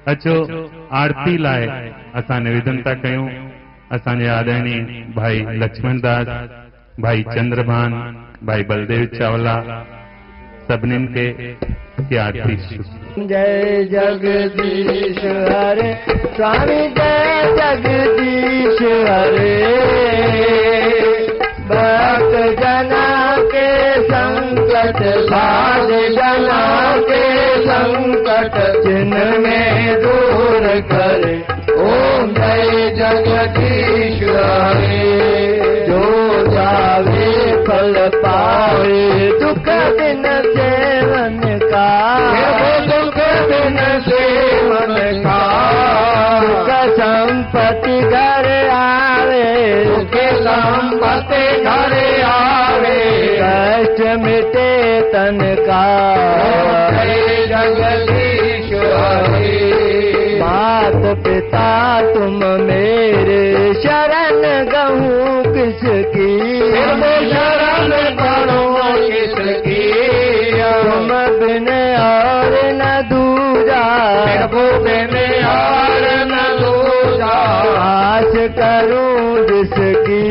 अचो आरती लाए असां निवेदन था कयूं। असांजे आदरणीय भाई लक्ष्मण दास, भाई चंद्रभान, भाई बलदेव चावला सभिनीन के आरती। जय जगदीश हरे स्वामी, जय जगदीश हरे। भक्त जना के संकट, साध जना के संकट जिनमें दूर करे। ओम जय जगदीश हरे। जो जावे फल पावे, दुख बिन सेवन का, दुख बिन सेवन का। सुख संपत्ति घर आवे, सुख संपत्ति घर आवे। कष्ट मिटे तन का। जय जगदीश हरे। मात पिता तुम मेरे, शरण गहूँ किसकी, शरण पढ़ो किसकी। तुम बिन और न दूजा, बिन और न दूजा। आस करूं जिसकी।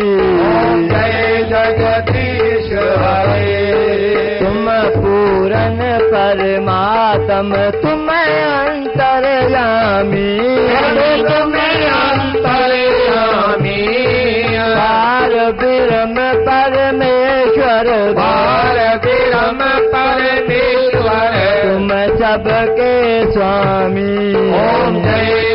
जय जगदीश हरे। तुम पूरन परमात्म, तुम अंतर्यामी, तुम अंतर्यामी। पार ब्रह्म परमेश्वर, पार ब्रह्म परमेश्वर। तुम सबके स्वामी। ओम जय